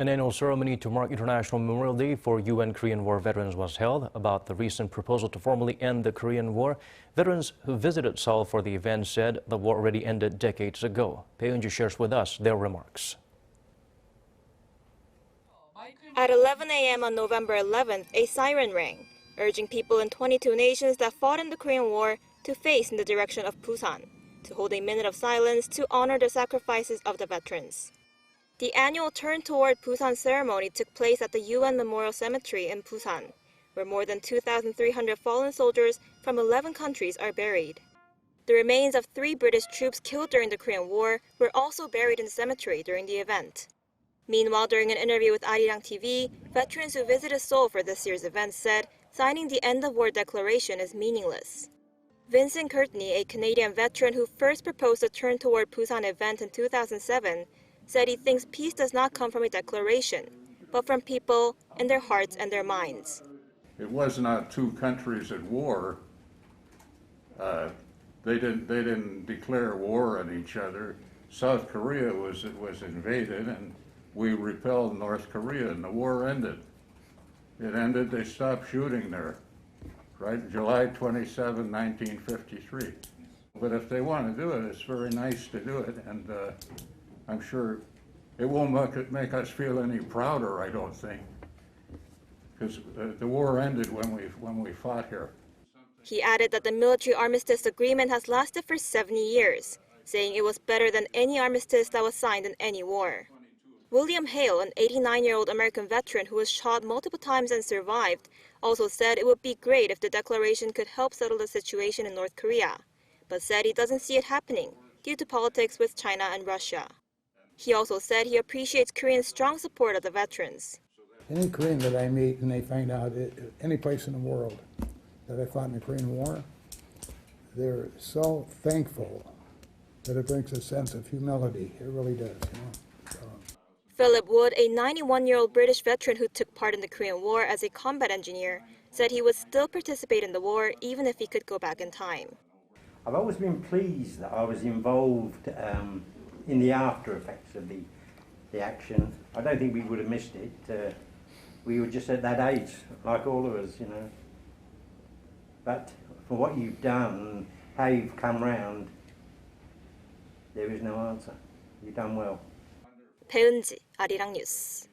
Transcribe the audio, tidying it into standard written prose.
An annual ceremony to mark International Memorial Day for UN Korean War veterans was held. About the recent proposal to formally end the Korean War, veterans who visited Seoul for the event said the war already ended decades ago. Bae Eun-ji shares with us their remarks. At 11 a.m. on November 11th, a siren rang, urging people in 22 nations that fought in the Korean War to face in the direction of Busan, to hold a minute of silence to honor the sacrifices of the veterans. The annual Turn Toward Busan ceremony took place at the UN Memorial Cemetery in Busan, where more than 2,300 fallen soldiers from 11 countries are buried. The remains of 3 British troops killed during the Korean War were also buried in the cemetery during the event. Meanwhile, during an interview with Arirang TV, veterans who visited Seoul for this year's event said signing the End of War Declaration is meaningless. Vincent Courtney, a Canadian veteran who first proposed the Turn Toward Busan event in 2007, said he thinks peace does not come from a declaration, but from people in their hearts and their minds. It was not 2 countries at war. They didn't declare war on each other. South Korea was invaded, and we repelled North Korea, and the war ended. It ended. They stopped shooting there, right? July 27, 1953. But if they want to do it, it's very nice to do it, and I'm sure it won't make us feel any prouder, I don't think, because the war ended when we fought here. He added that the military armistice agreement has lasted for 70 years, saying it was better than any armistice that was signed in any war. William Hale, an 89-year-old American veteran who was shot multiple times and survived, also said it would be great if the declaration could help settle the situation in North Korea, but said he doesn't see it happening due to politics with China and Russia. He also said he appreciates Koreans' strong support of the veterans. Any Korean that I meet and they find out any place in the world that I fought in the Korean War, they're so thankful that it brings a sense of humility. It really does. Philip Wood, a 91-year-old British veteran who took part in the Korean War as a combat engineer, said he would still participate in the war even if he could go back in time. I've always been pleased that I was involved in the after effects of the action. I don't think we would have missed it. We were just at that age, like all of us, you know. But for what you've done, how you've come round, there is no answer. You've done well. Bae Eun-ji, Arirang News.